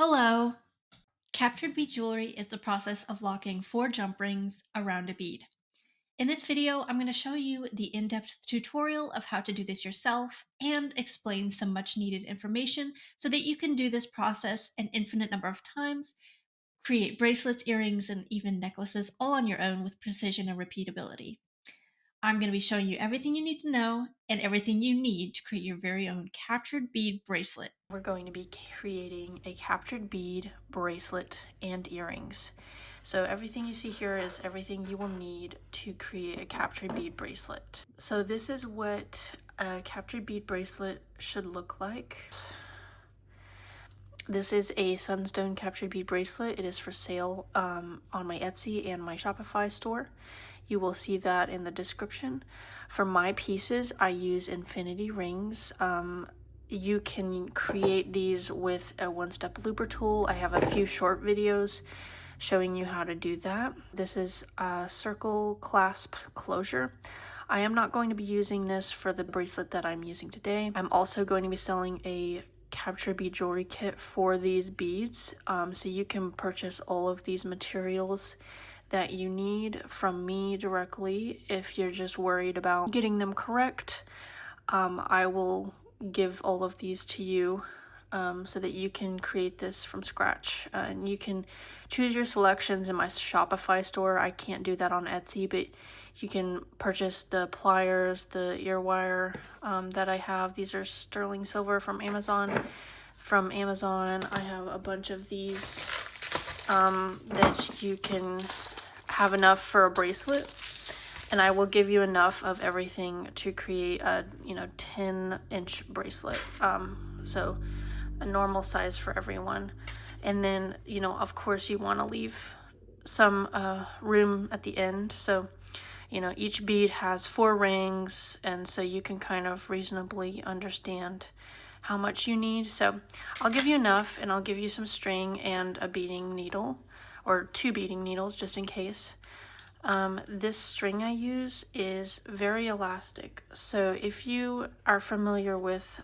Hello! Captured bead jewelry is the process of locking 4 jump rings around a bead. In this video, I'm going to show you the in-depth tutorial of how to do this yourself and explain some much needed information so that you can do this process an infinite number of times, create bracelets, earrings, and even necklaces all on your own with precision and repeatability. I'm going to be showing you everything you need to know and everything you need to create your very own captured bead bracelet. We're going to be creating a captured bead bracelet and earrings. So everything you see here is everything you will need to create a captured bead bracelet. So this is what a captured bead bracelet should look like. This is a sunstone captured bead bracelet. It is for sale on my Etsy and my Shopify store. You will see that in the description. For my pieces, I use infinity rings. You can create these with a one-step looper tool. I have a few short videos showing you how to do that. This is a circle clasp closure. I am not going to be using this for the bracelet that I'm using today. I'm also going to be selling a captured bead jewelry kit for these beads, so you can purchase all of these materials that you need from me directly. If you're just worried about getting them correct, I will give all of these to you so that you can create this from scratch. And you can choose your selections in my Shopify store. I can't do that on Etsy, but you can purchase the pliers, the ear wire that I have. These are sterling silver from Amazon. I have a bunch of these that you can have enough for a bracelet, and I will give you enough of everything to create a 10-inch bracelet, so a normal size for everyone. And then of course you want to leave some room at the end, so each bead has 4 rings, and so you can kind of reasonably understand how much you need. So I'll give you enough, and I'll give you some string and a beading needle, or 2 beading needles just in case. This string I use is very elastic, so if you are familiar with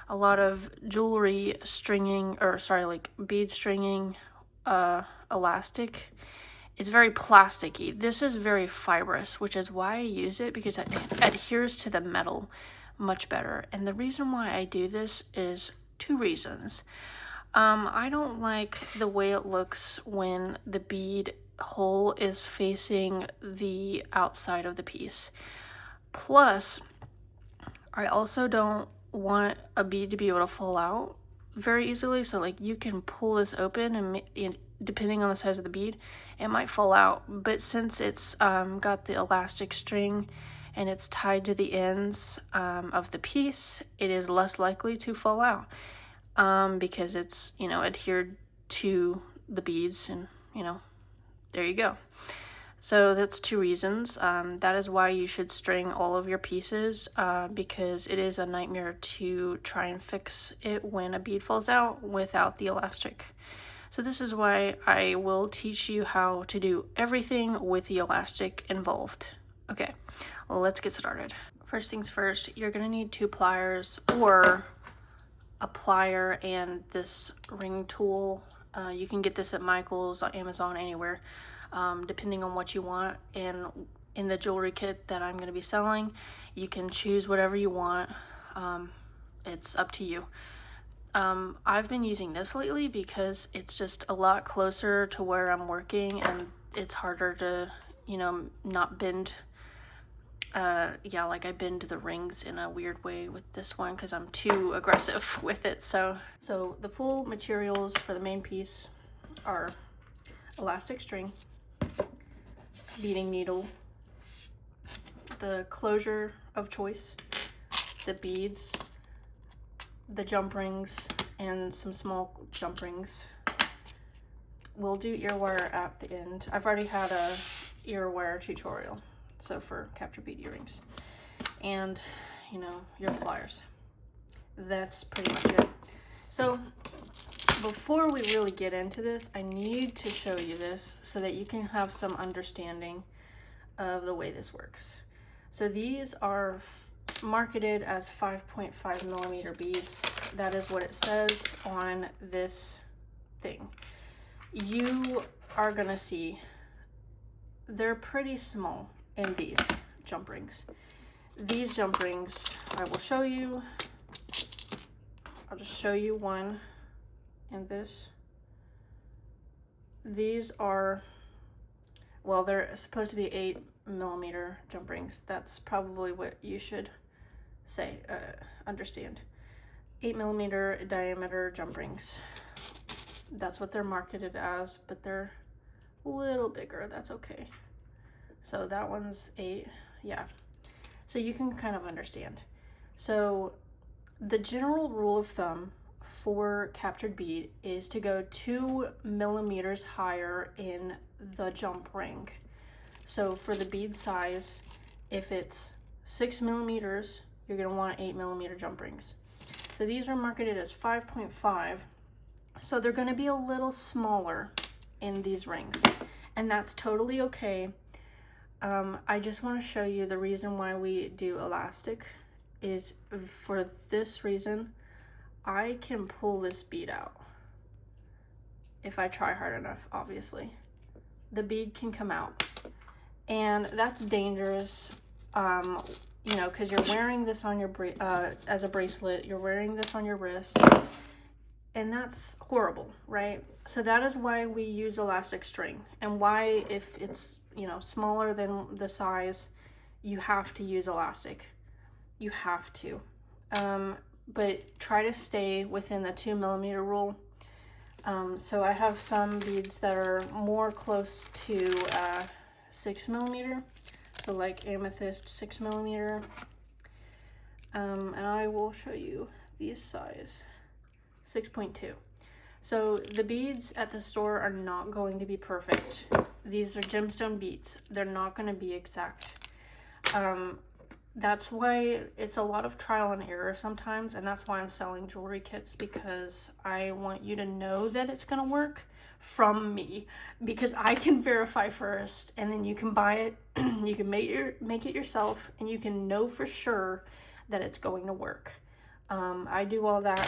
a lot of jewelry stringing, or sorry, like bead stringing elastic, it's very plasticky. This is very fibrous, which is why I use it, because it adheres to the metal much better. And the reason why I do this is 2 reasons. I don't like the way it looks when the bead hole is facing the outside of the piece. Plus, I also don't want a bead to be able to fall out very easily. So like you can pull this open, and depending on the size of the bead, it might fall out. But since it's got the elastic string and it's tied to the ends of the piece, it is less likely to fall out because it's adhered to the beads, and there you go. So that's 2 reasons. That is why you should string all of your pieces, because it is a nightmare to try and fix it when a bead falls out without the elastic. So this is why I will teach you how to do everything with the elastic involved. Okay, well, let's get started. First things first, you're gonna need 2 pliers, or a plier and this ring tool. You can get this at Michael's, on Amazon, anywhere, depending on what you want. And in the jewelry kit that I'm going to be selling, you can choose whatever you want. It's up to you. I've been using this lately because it's just a lot closer to where I'm working, and it's harder to not bend. Like I bend the rings in a weird way with this one because I'm too aggressive with it. So the full materials for the main piece are elastic string, beading needle, the closure of choice, the beads, the jump rings, and some small jump rings. We'll do ear wire at the end. I've already had a ear wire tutorial, so for captured bead earrings, and your pliers. That's pretty much it. So before we really get into this, I need to show you this so that you can have some understanding of the way this works. So these are marketed as 5.5 millimeter beads. That is what it says on this thing. You are gonna see they're pretty small in these jump rings. These jump rings, I will show you. I'll just show you one in this. These are, well, they're supposed to be 8 millimeter jump rings. That's probably what you should say, understand. 8 millimeter diameter jump rings. That's what they're marketed as, but they're a little bigger. That's okay. So that one's 8, yeah. So you can kind of understand. So the general rule of thumb for captured bead is to go 2 millimeters higher in the jump ring. So for the bead size, if it's 6 millimeters, you're gonna want 8 millimeter jump rings. So these are marketed as 5.5. So they're gonna be a little smaller in these rings, and that's totally okay. I just want to show you the reason why we do elastic is for this reason. I can pull this bead out if I try hard enough. Obviously the bead can come out, and that's dangerous, you know, because you're wearing this on your as a bracelet, you're wearing this on your wrist, and that's horrible, right? So that is why we use elastic string, and why, if it's, you know, smaller than the size, you have to use elastic. You have to. But try to stay within the 2 millimeter rule. So I have some beads that are more close to 6 millimeter. So like amethyst 6 millimeter. And I will show you these size, 6.2. So the beads at the store are not going to be perfect. These are gemstone beads. They're not going to be exact. That's why it's a lot of trial and error sometimes, and that's why I'm selling jewelry kits, because I want you to know that it's going to work from me, because I can verify first, and then you can buy it, you can make it yourself, and you can know for sure that it's going to work. I do all that.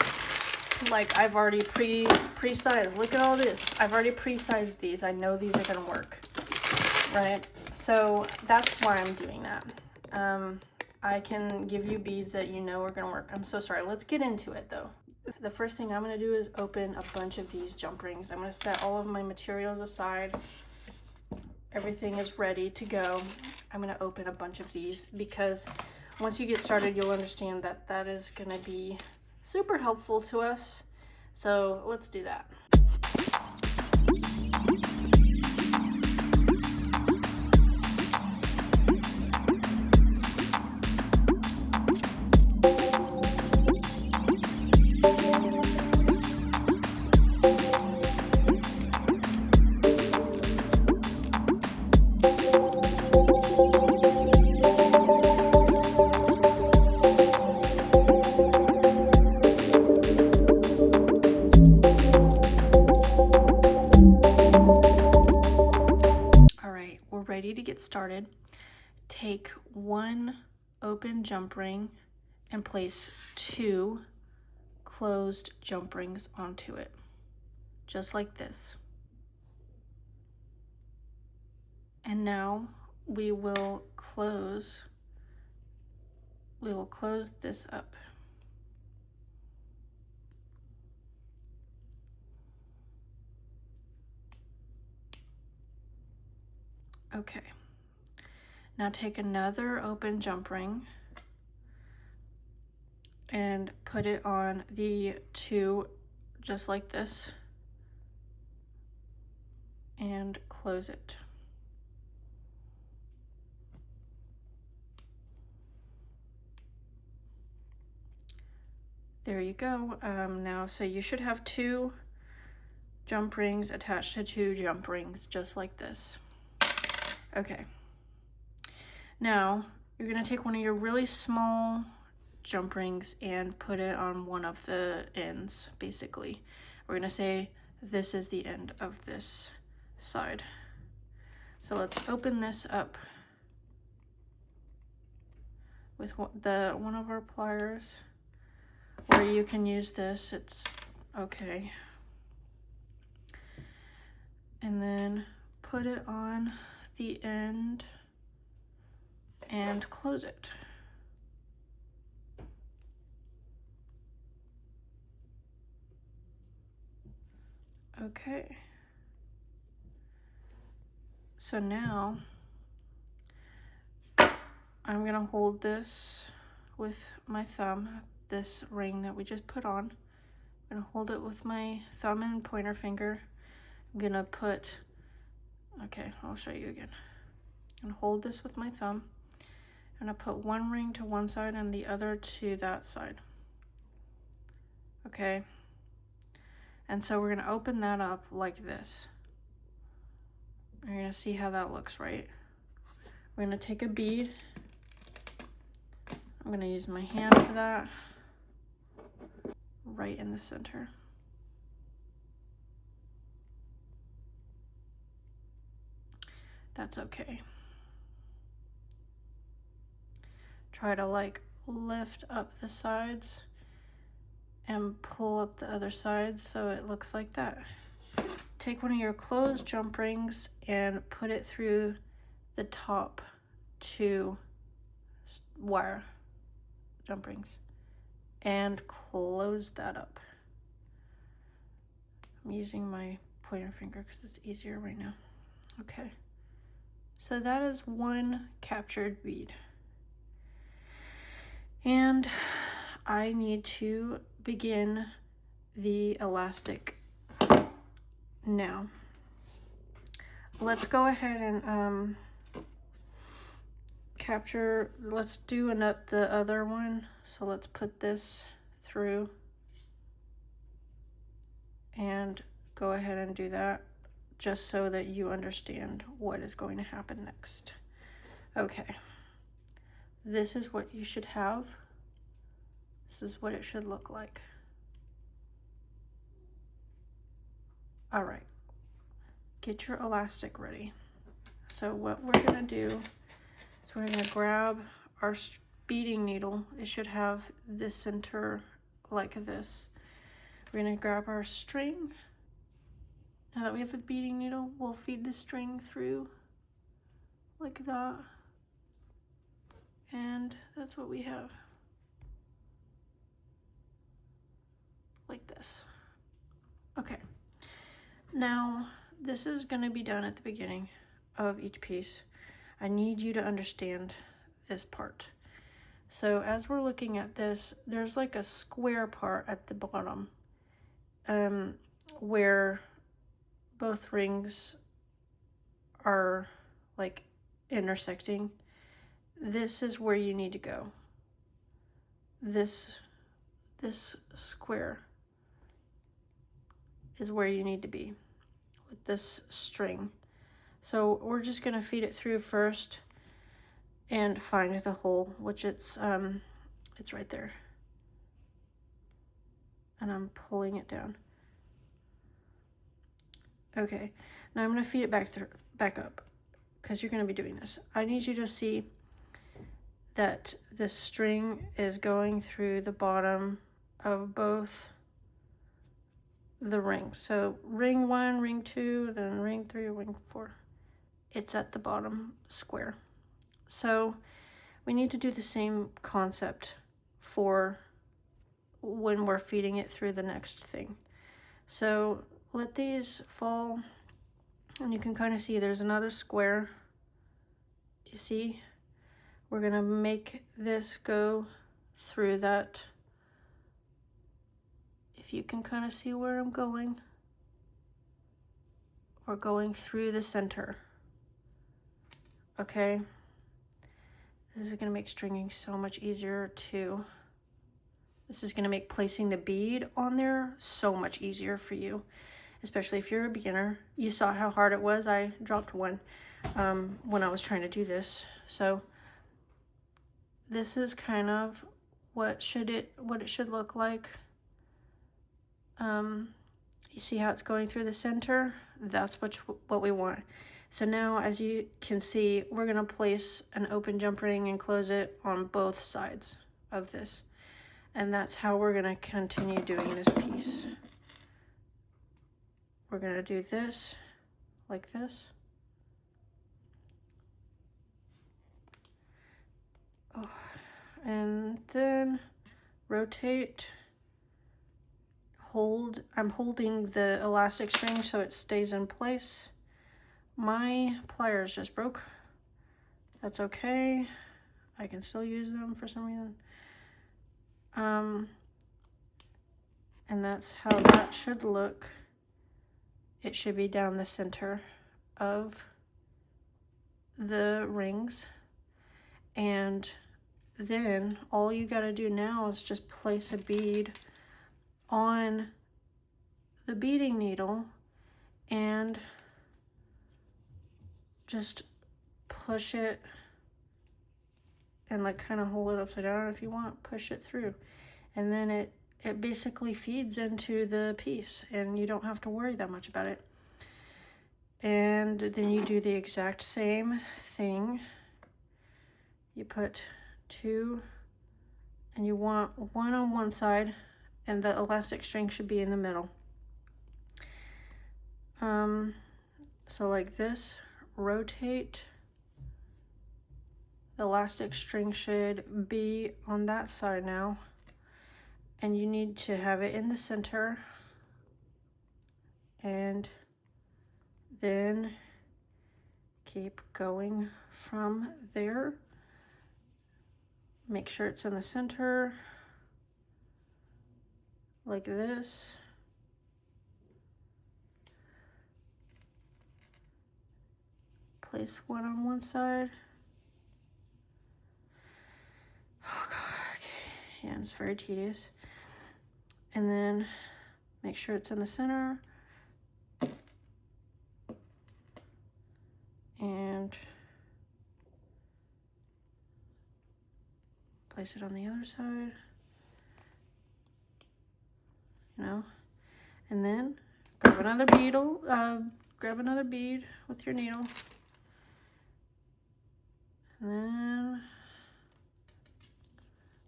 Like, I've already pre-sized. Look at all this. I've already pre-sized these. I know these are going to work, right? So that's why I'm doing that. I can give you beads that you know are going to work. I'm so sorry. Let's get into it, though. The first thing I'm going to do is open a bunch of these jump rings. I'm going to set all of my materials aside. Everything is ready to go. I'm going to open a bunch of these, because once you get started, you'll understand that that is going to be super helpful to us. So let's do that. Ready to get started. Take one open jump ring and place 2 closed jump rings onto it, just like this. And now we will close this up. Okay, now take another open jump ring and put it on the 2, just like this, and close it. There you go. Now, so you should have 2 jump rings attached to 2 jump rings, just like this. Okay. Now, you're going to take one of your really small jump rings and put it on one of the ends, basically. We're going to say this is the end of this side. So let's open this up. with one of our pliers, or you can use this, it's okay. And then put it on the end and close it. Okay. So now I'm gonna hold this with my thumb, this ring that we just put on. I'm gonna hold it with my thumb and pointer finger. I'm gonna put, okay, I'll show you again. I'm gonna hold this with my thumb. I'm gonna put one ring to one side and the other to that side. Okay. And so we're gonna open that up like this. You're gonna see how that looks, right? We're gonna take a bead. I'm gonna use my hand for that. Right in the center. That's okay. Try to like lift up the sides and pull up the other side so it looks like that. Take one of your closed jump rings and put it through the top two wire jump rings and close that up. I'm using my pointer finger because it's easier right now. Okay, so that is one captured bead. And I need to begin the elastic now. Let's go ahead and capture, let's do the other one. So let's put this through and go ahead and do that just so that you understand what is going to happen next. Okay, this is what you should have. This is what it should look like. All right, get your elastic ready. So what we're gonna do is we're gonna grab our beading needle. It should have the center like this. We're gonna grab our string. Now that we have a beading needle, we'll feed the string through like that. And that's what we have. Like this. Okay. Now, this is gonna be done at the beginning of each piece. I need you to understand this part. So as we're looking at this, there's like a square part at the bottom where both rings are like intersecting. This is where you need to go. This square is where you need to be with this string. So we're just gonna feed it through first and find the hole, which it's right there. And I'm pulling it down. Okay, now I'm gonna feed it back up because you're gonna be doing this. I need you to see that this string is going through the bottom of both the rings. So ring 1, ring 2, then ring 3, ring 4. It's at the bottom square. So we need to do the same concept for when we're feeding it through the next thing. So let these fall, and you can kind of see there's another square. You see? We're gonna make this go through that. If you can kind of see where I'm going, we're going through the center. Okay? This is gonna make stringing so much easier too. This is gonna make placing the bead on there so much easier for you, especially if you're a beginner. You saw how hard it was. I dropped one when I was trying to do this. So this is kind of what it should look like. You see how it's going through the center? That's what we want. So now, as you can see, we're going to place an open jump ring and close it on both sides of this. And that's how we're going to continue doing this piece. We're going to do this like this. Oh, and then rotate. I'm holding the elastic string so it stays in place. My pliers just broke. That's okay. I can still use them for some reason. And that's how that should look. It should be down the center of the rings. And then all you gotta do now is just place a bead on the beading needle and just push it and like kind of hold it upside down if you want, push it through. And then it basically feeds into the piece and you don't have to worry that much about it. And then you do the exact same thing. You put two, and you want one on one side, and the elastic string should be in the middle. So like this, rotate. The elastic string should be on that side now, and you need to have it in the center, and then keep going from there. Make sure it's in the center, like this. Place one on one side. Oh God, okay. Yeah, it's very tedious. And then make sure it's in the center. And place it on the other side. You know? And then grab another bead with your needle. And then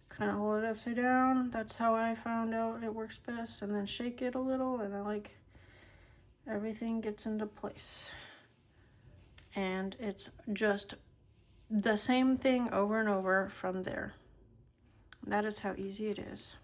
kind of hold it upside down. That's how I found out it works best. And then shake it a little, and then everything gets into place. And it's just the same thing over and over from there. That is how easy it is.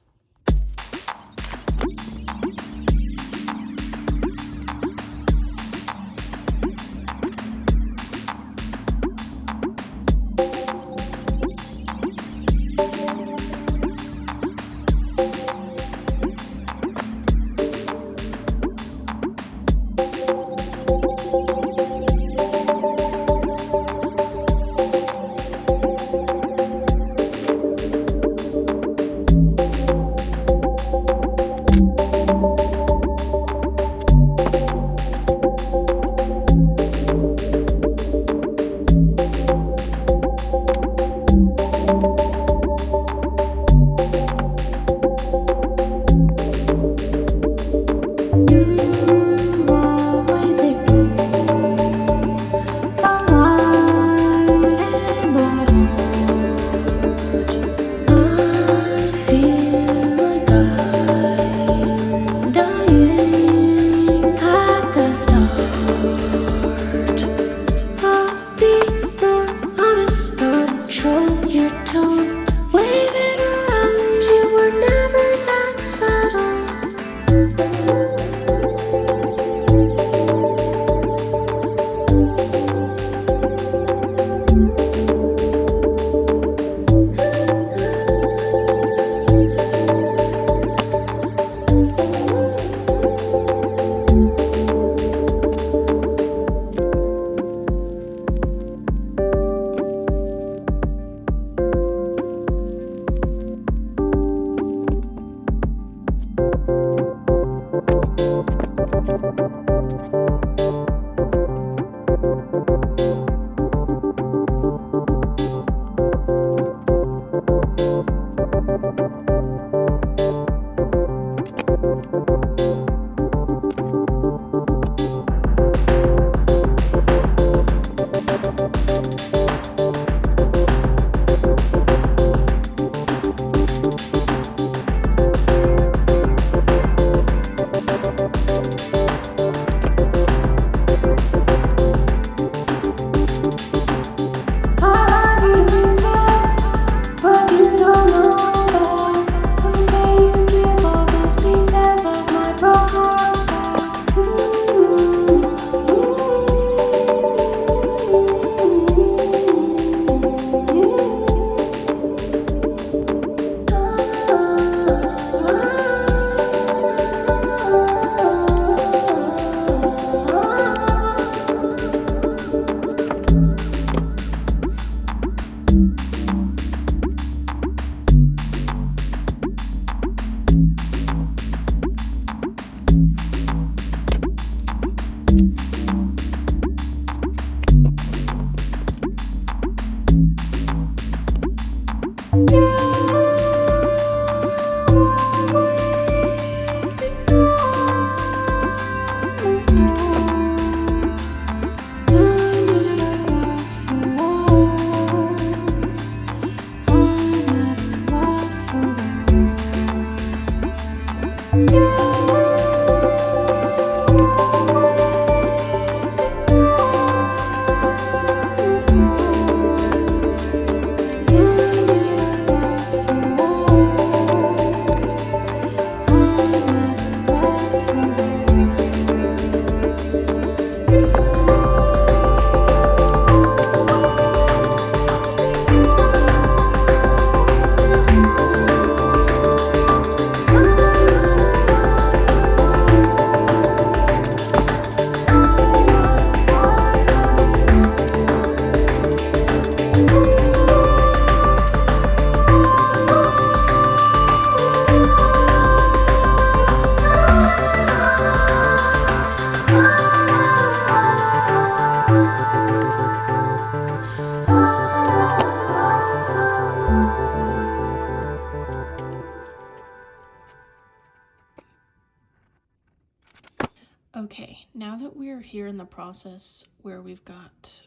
Okay, now that we're here in the process where we've got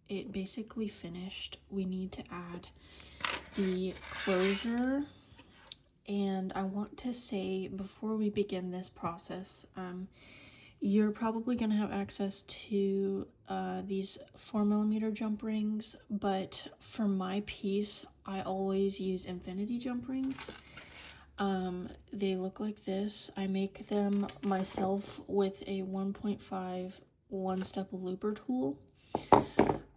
it basically finished, we need to add the closure. And I want to say before we begin this process, you're probably going to have access to these 4mm jump rings, but for my piece, I always use infinity jump rings. They look like this. I make them myself with a 1.5 one-step looper tool.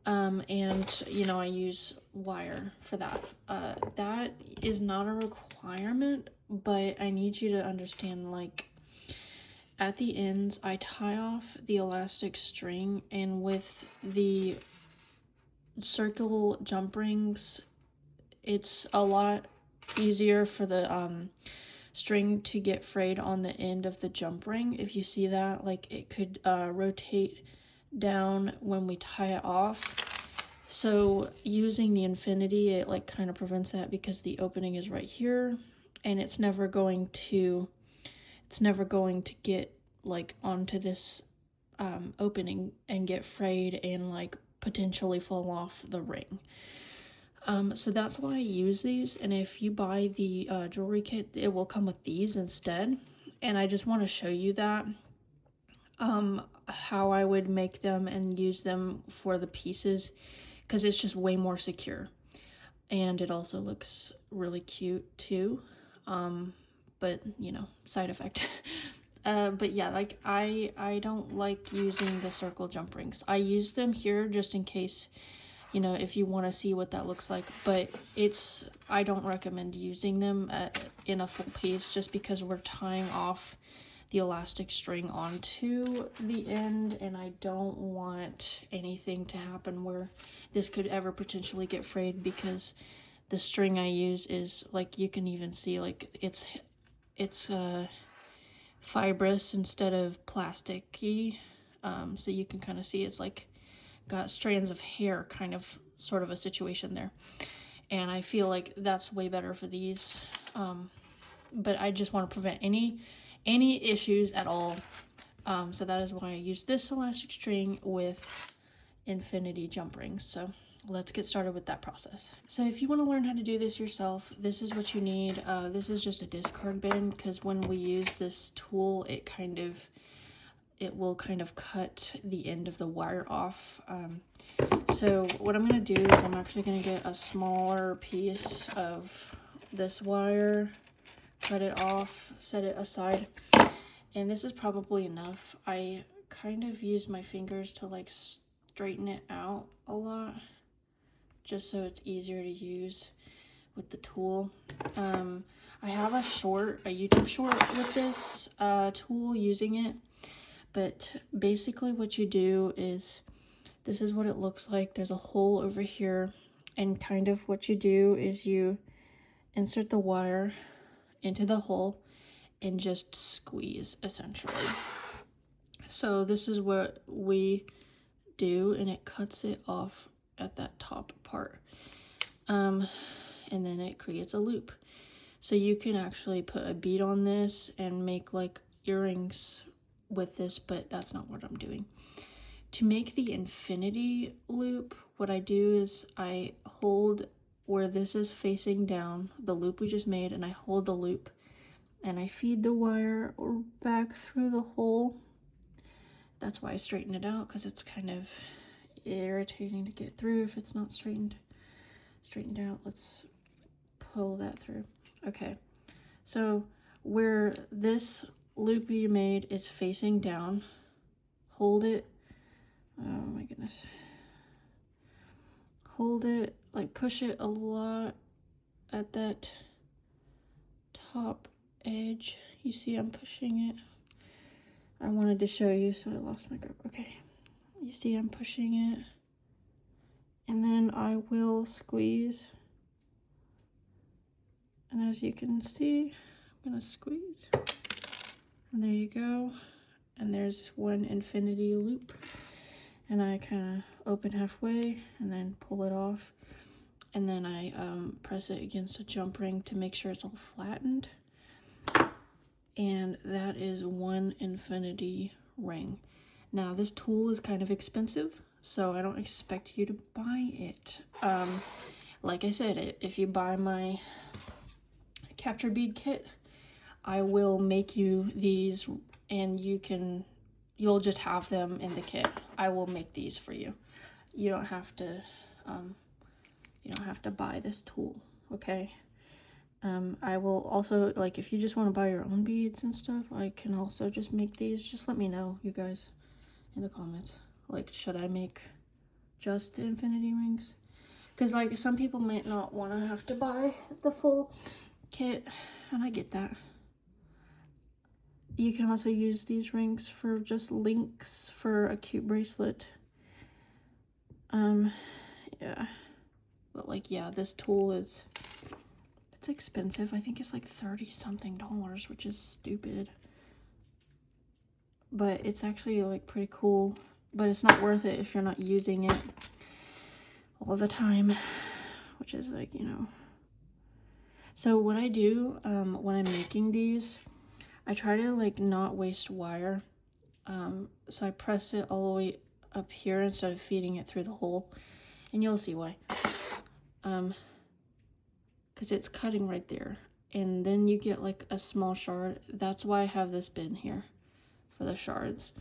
And you know, I use wire for that. That is not a requirement, but I need you to understand, like, at the ends, I tie off the elastic string, and with the circle jump rings, it's a lot easier for the string to get frayed on the end of the jump ring. If you see that, like, it could rotate down when we tie it off. So using the infinity, it like kind of prevents that because the opening is right here, and it's never going to get like onto this opening and get frayed and like potentially fall off the ring. So that's why I use these, and if you buy the jewelry kit, it will come with these instead. And I just want to show you that how I would make them and use them for the pieces, because it's just way more secure, and it also looks really cute too. But you know, side effect. But yeah, like I don't like using the circle jump rings. I use them here just in case, you know, if you want to see what that looks like, but I don't recommend using them in a full piece, just because we're tying off the elastic string onto the end, and I don't want anything to happen where this could ever potentially get frayed, because the string I use is, like, you can even see, like, it's fibrous instead of plasticky. So you can kind of see it's like got strands of hair, kind of sort of a situation there, and I feel like that's way better for these. But I just want to prevent any issues at all. So that is why I use this elastic string with infinity jump rings. So let's get started with that process. So if you want to learn how to do this yourself, this is what you need. This is just a discard bin, because when we use this tool, it will kind of cut the end of the wire off. So what I'm going to do is I'm actually going to get a smaller piece of this wire, cut it off, set it aside, and this is probably enough. I kind of use my fingers to like straighten it out a lot, just so it's easier to use with the tool. I have a YouTube short with this tool using it, but basically what you do is, this is what it looks like. There's a hole over here, and kind of what you do is you insert the wire into the hole and just squeeze, essentially. So this is what we do, and it cuts it off at that top part. And then it creates a loop. So you can actually put a bead on this and make like earrings with this, but that's not what I'm doing. To make the infinity loop, what I do is I hold where this is facing down, the loop we just made, and I hold the loop, and I feed the wire back through the hole. That's why I straighten it out, because it's kind of irritating to get through if it's not straightened out. Let's pull that through. Okay, so where this loop you made is facing down, hold it. Oh my goodness. Hold it, like push it a lot at that top edge. You see I'm pushing it. I wanted to show you, so I lost my grip. Okay, you see I'm pushing it, and then I will squeeze, and as you can see, I'm gonna squeeze, and there you go, and there's one infinity loop, and I kind of open halfway and then pull it off, and then I press it against a jump ring to make sure it's all flattened. And that is one infinity ring. Now this tool is kind of expensive, so I don't expect you to buy it. Like I said, if you buy my capture bead kit, I will make you these, and you'll just have them in the kit. I will make these for you. You don't have to buy this tool, okay? I will also, like, if you just want to buy your own beads and stuff, I can also just make these. Just let me know, you guys, in the comments. Like, should I make just the infinity rings? Because, like, some people might not want to have to buy the full kit, and I get that. You can also use these rings for just links for a cute bracelet. Yeah. But, like, yeah, this tool it's expensive. I think it's like $30-something, which is stupid. But it's actually, like, pretty cool. But it's not worth it if you're not using it all the time, which is, like, you know. So what I do when I'm making these, I try to, like, not waste wire. So I press it all the way up here instead of feeding it through the hole, and you'll see why. Because it's cutting right there, and then you get like a small shard. That's why I have this bin here for the shards.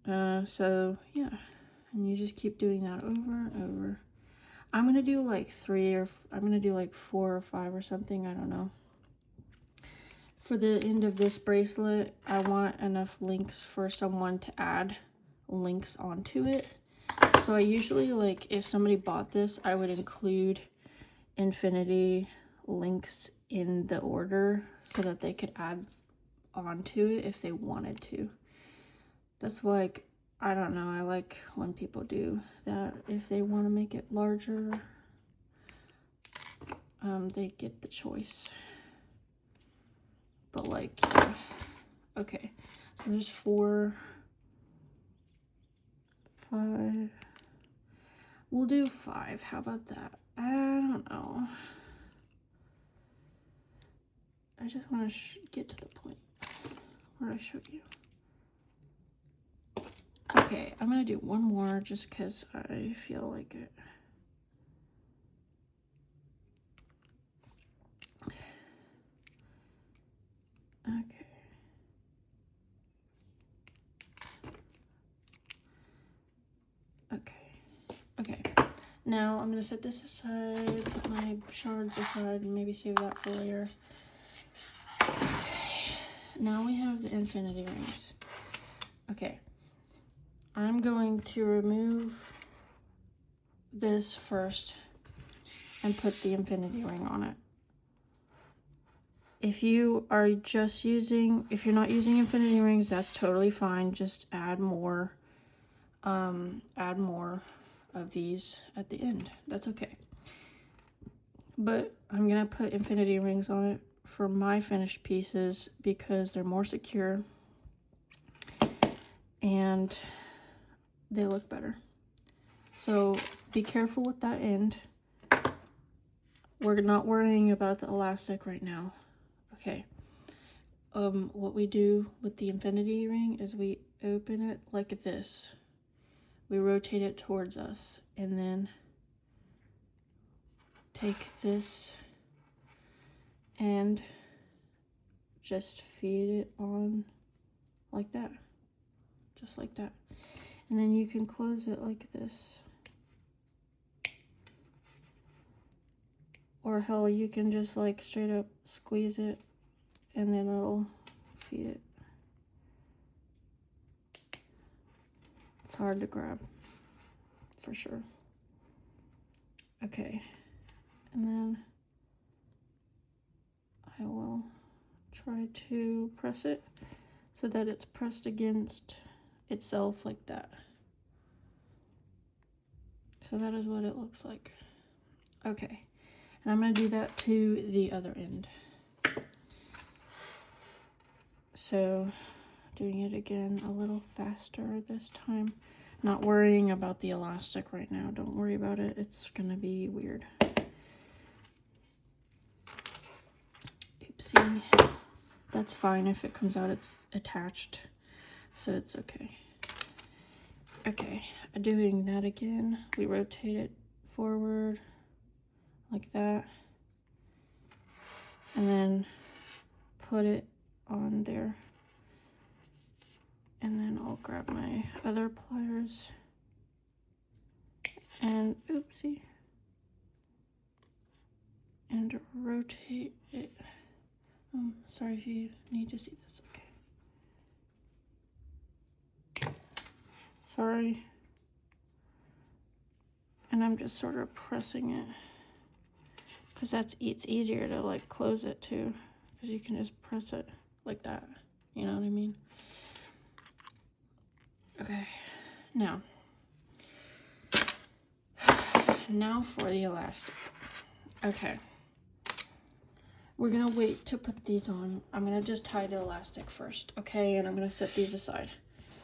So yeah, and you just keep doing that over and over. I'm gonna do like 3, or I'm gonna do like 4 or 5 or something, I don't know. For the end of this bracelet, I want enough links for someone to add links onto it. So I usually, like, if somebody bought this, I would include infinity links in the order so that they could add onto it if they wanted to. That's, like, I don't know, I like when people do that. If they want to make it larger, they get the choice. But, like, yeah. Okay, so there's 4, 5. We'll do 5. How about that? I don't know. I just want to get to the point where I showed you. Okay, I'm going to do one more just because I feel like it. Okay. Okay. Now I'm going to set this aside, put my shards aside, and maybe save that for later. Okay. Now we have the infinity rings. Okay. I'm going to remove this first and put the infinity ring on it. If you are just using, if you're not using infinity rings, that's totally fine. Just add more of these at the end. That's okay. But I'm gonna put infinity rings on it for my finished pieces because they're more secure and they look better. So be careful with that end. We're not worrying about the elastic right now. Okay. What we do with the infinity ring is we open it like this. We rotate it towards us and then take this and just feed it on like that. Just like that. And then you can close it like this. Or hell, you can just like straight up squeeze it and then it'll feed it. It's hard to grab, for sure. Okay, and then I will try to press it so that it's pressed against itself like that. So that is what it looks like. Okay, and I'm going to do that to the other end. So doing it again a little faster this time. Not worrying about the elastic right now. Don't worry about it. It's gonna be weird. Oopsie. That's fine if it comes out it's attached. so it's okay. Okay, doing that again, we rotate it forward like that, and then put it on there. And then I'll grab my other pliers and oopsie, and rotate it. Sorry if you need to see this. Okay. Sorry. And I'm just sort of pressing it because it's easier to like close it too, because you can just press it like that. You know what I mean? Okay. Now for the elastic. Okay. We're gonna wait to put these on. I'm gonna just tie the elastic first, okay? And I'm gonna set these aside,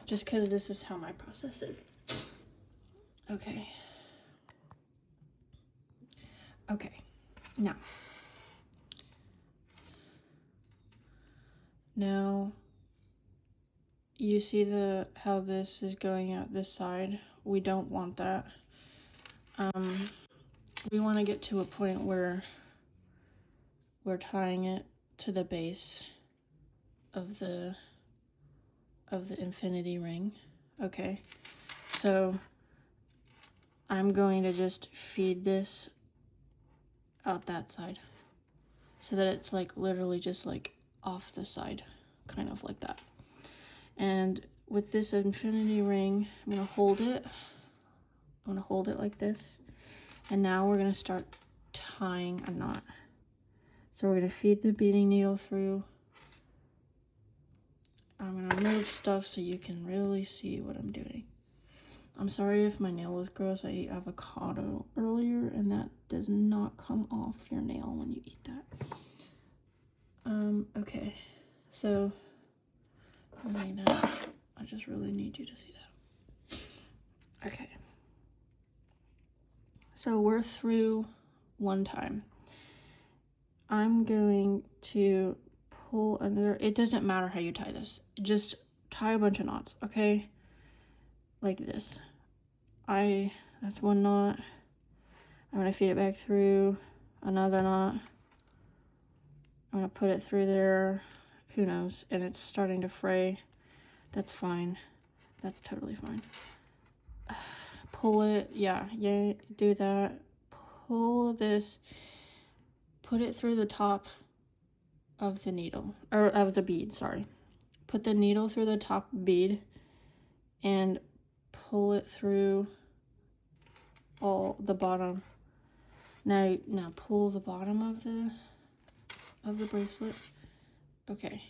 just because this is how my process is. Okay. Okay. Now you see how this is going out this side. We don't want that. We want to get to a point where we're tying it to the base of the infinity ring. Okay, so I'm going to just feed this out that side so that it's like literally just like off the side, kind of like that. And with this infinity ring, I'm gonna hold it like this, and now we're gonna start tying a knot. So we're gonna feed the beading needle through. I'm gonna move stuff so you can really see what I'm doing. I'm sorry if my nail was gross. I ate avocado earlier, and that does not come off your nail when you eat that. Okay, so I just really need you to see that. Okay, so we're through one time. I'm going to pull under. It doesn't matter how you tie this. Just tie a bunch of knots, okay? Like this. That's one knot. I'm gonna feed it back through another knot. I'm gonna put it through there. Who knows? And it's starting to fray. That's fine. That's totally fine. Pull it. Yeah, do that. Pull this. Put it through the top of the needle, or of the bead, sorry. Put the needle through the top bead and pull it through all the bottom. Now pull the bottom of the bracelet. Okay,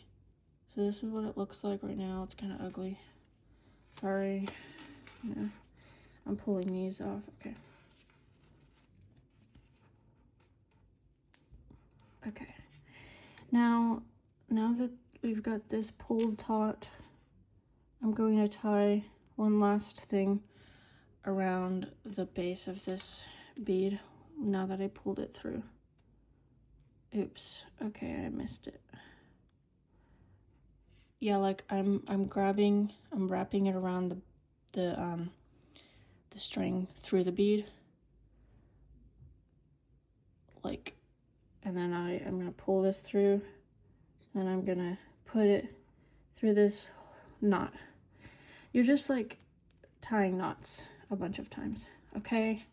so this is what it looks like right now. It's kind of ugly. Sorry. Yeah. I'm pulling these off. Okay. Okay. Now that we've got this pulled taut, I'm going to tie one last thing around the base of this bead now that I pulled it through. Oops. Okay, I missed it. Yeah, like I'm wrapping it around the string through the bead. Like, and then I'm gonna pull this through, and I'm gonna put it through this knot. You're just like tying knots a bunch of times, okay?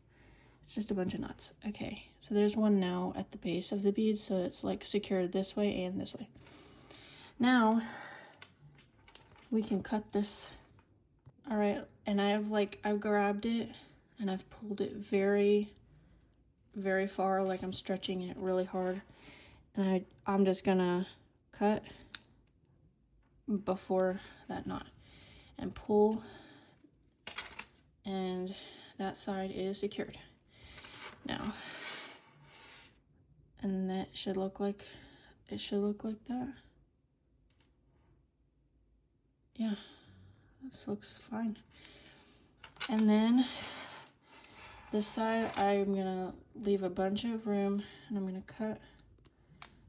It's just a bunch of knots. Okay, so there's one now at the base of the bead, so it's like secured this way and this way. Now we can cut this. All right, and I've grabbed it and I've pulled it very, very far, like I'm stretching it really hard, and I'm just gonna cut before that knot and pull, and that side is secured now, and that should look like that. Yeah, this looks fine. And then this side, I'm gonna leave a bunch of room, and I'm gonna cut,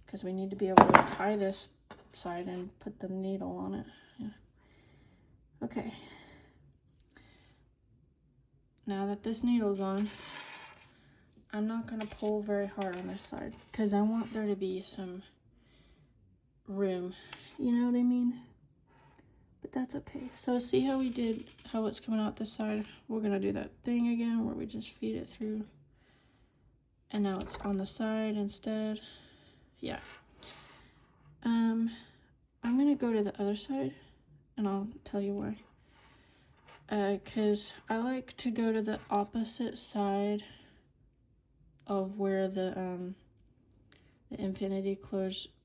because we need to be able to tie this side and put the needle on it. Yeah. Okay. Now that this needle's on, I'm not gonna pull very hard on this side because I want there to be some room. You know what I mean? But that's okay. So see how we did, how it's coming out this side? We're gonna do that thing again where we just feed it through. And now it's on the side instead. Yeah. I'm gonna go to the other side and I'll tell you why. Cause I like to go to the opposite side of where the infinity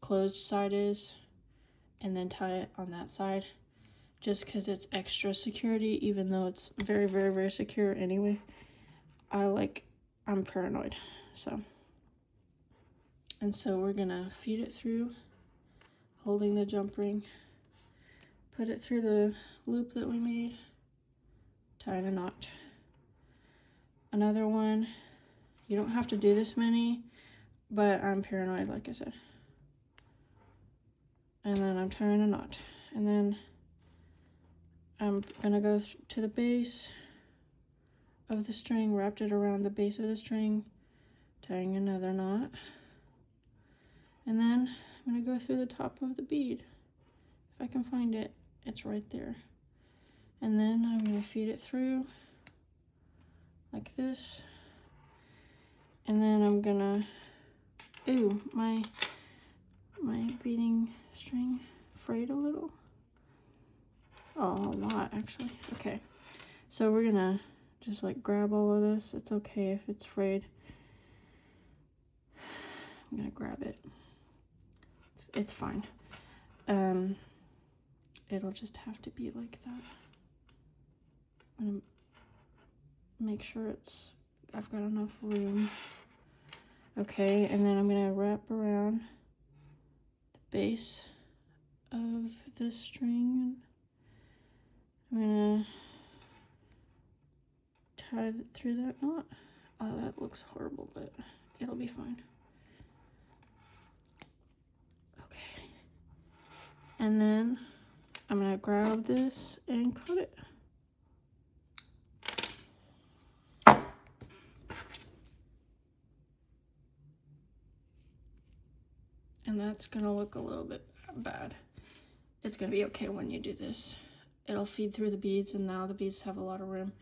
closed side is, and then tie it on that side, just because it's extra security, even though it's very, very, very secure anyway. I'm paranoid. So we're gonna feed it through, holding the jump ring, put it through the loop that we made, tie in a knot. Another one. You don't have to do this many, but I'm paranoid, like I said. And then I'm tying a knot. And then I'm gonna go to the base of the string, wrapped it around the base of the string, tying another knot. And then I'm gonna go through the top of the bead. If I can find it, it's right there. And then I'm gonna feed it through like this. And then I'm gonna, ooh, my beading string frayed a little. Oh, a lot actually. Okay, so we're gonna just like grab all of this. It's okay if it's frayed. I'm gonna grab it. It's fine. It'll just have to be like that. I'm gonna make sure I've got enough room. Okay, and then I'm gonna wrap around the base of this string. I'm gonna tie it through that knot. Oh, that looks horrible, but it'll be fine. Okay. And then I'm gonna grab this and cut it. And that's gonna look a little bit bad. It's gonna be okay when you do this. It'll feed through the beads, and now the beads have a lot of room.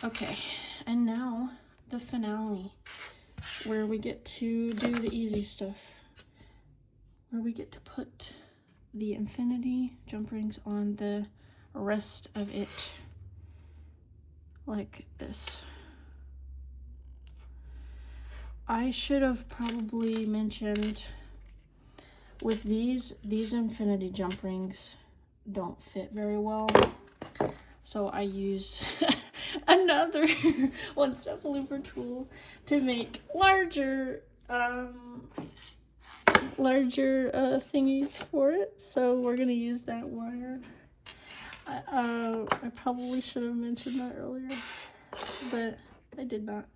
Okay, and now the finale, where we get to do the easy stuff, where we get to put the infinity jump rings on the rest of it, like this. I should have probably mentioned with these infinity jump rings don't fit very well, so I use another one-step looper tool to make larger thingies for it. So we're gonna use that wire. I probably should have mentioned that earlier, but I did not.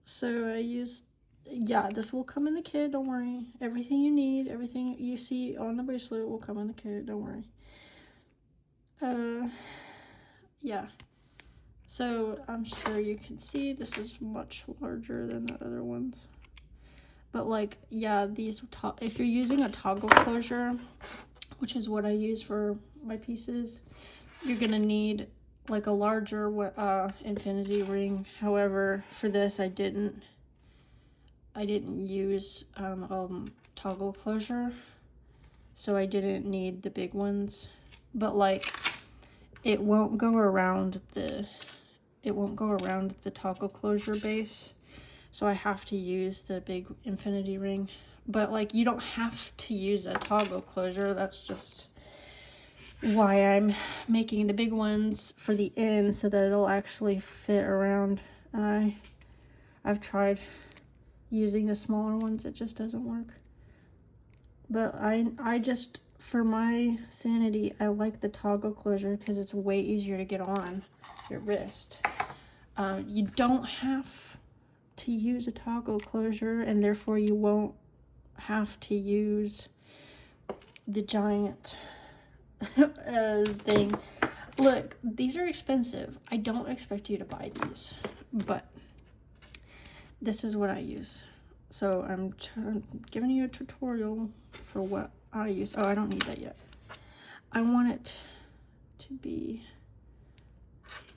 So I used, yeah, this will come in the kit, don't worry. Everything you need, everything you see on the bracelet will come in the kit, don't worry. Yeah. So I'm sure you can see this is much larger than the other ones. But like, yeah, if you're using a toggle closure, which is what I use for my pieces, you're gonna need like a larger infinity ring. However, for this I didn't use toggle closure, so I didn't need the big ones. But like, it won't go around the toggle closure base, so I have to use the big infinity ring. But like, you don't have to use a toggle closure. That's just why I'm making the big ones for the end, so that it'll actually fit around. And I've tried using the smaller ones, it just doesn't work. But I just, for my sanity, I like the toggle closure because it's way easier to get on your wrist. You don't have to use a toggle closure, and therefore you won't have to use the giant thing. Look, these are expensive. I don't expect you to buy these, but this is what I use. So I'm giving you a tutorial for what I use. Oh, I don't need that yet. I want it to be,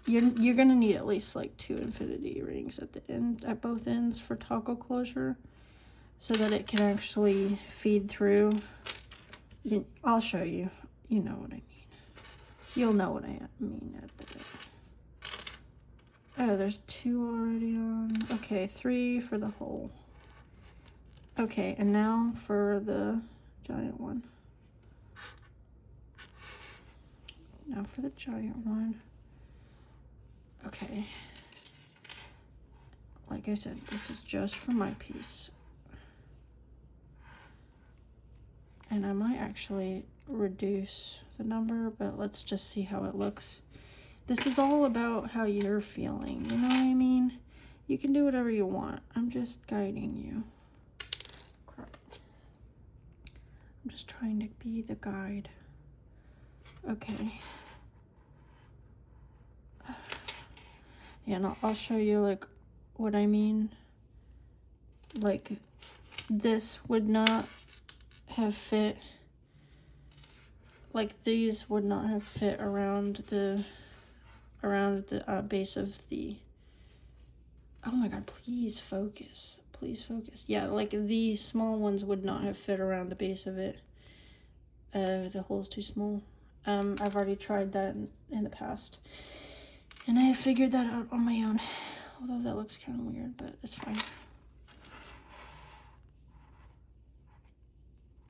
you're gonna need at least like 2 infinity rings at the end, at both ends for toggle closure, so that it can actually feed through. I'll show you. You know what I mean. You'll know what I mean at the end. Oh, there's 2 already on. Okay, 3 for the hole. Okay, and now for the giant one. Now for the giant one. Okay. Like I said, this is just for my piece. And I might actually reduce the number, but let's just see how it looks. This is all about how you're feeling, you know what I mean? You can do whatever you want. I'm just guiding you. Crap. I'm just trying to be the guide. Okay. Yeah, and I'll show you like what I mean. Like this would not have fit, like these would not have fit around the base of the, oh my god, please focus, please focus. Yeah, like these small ones would not have fit around the base of it. The hole's too small. I've already tried that in the past, and I have figured that out on my own, although that looks kind of weird, but it's fine.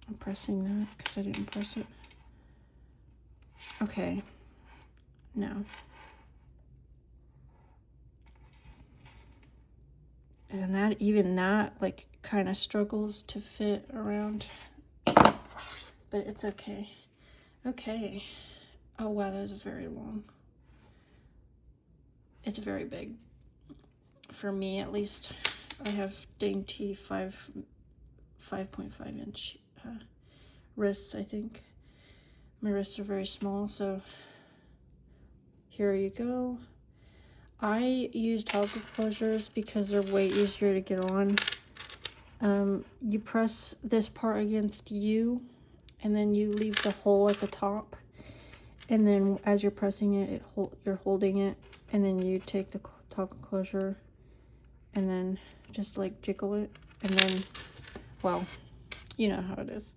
I'm pressing that because I didn't press it. Okay, now. And that, even that, like, kind of struggles to fit around. But it's okay. Okay. Oh, wow, that is very long. It's very big. For me, at least. I have dainty 5.5 inch wrists, I think. My wrists are very small, so here you go. I use toggle closures because they're way easier to get on. You press this part against you, and then you leave the hole at the top, and then as you're pressing it, you're holding it, and then you take the toggle closure and then just like jiggle it, and then, well, you know how it is.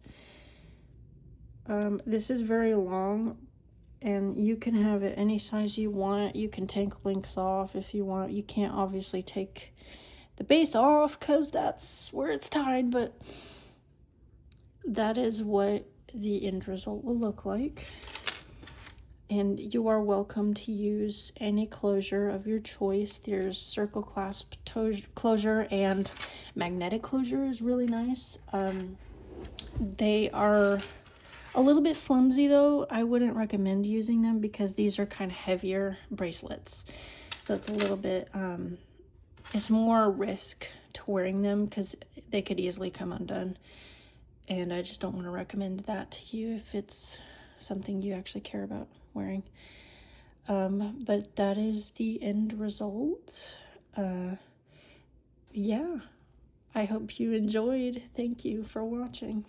This is very long, and you can have it any size you want. You can take links off if you want. You can't obviously take the base off because that's where it's tied, but that is what the end result will look like. And you are welcome to use any closure of your choice. There's circle clasp closure, and magnetic closure is really nice. They are a little bit flimsy though. I wouldn't recommend using them because these are kind of heavier bracelets. So it's a little bit, it's more risk to wearing them because they could easily come undone. And I just don't want to recommend that to you if it's something you actually care about wearing. But that is the end result. Yeah, I hope you enjoyed. Thank you for watching.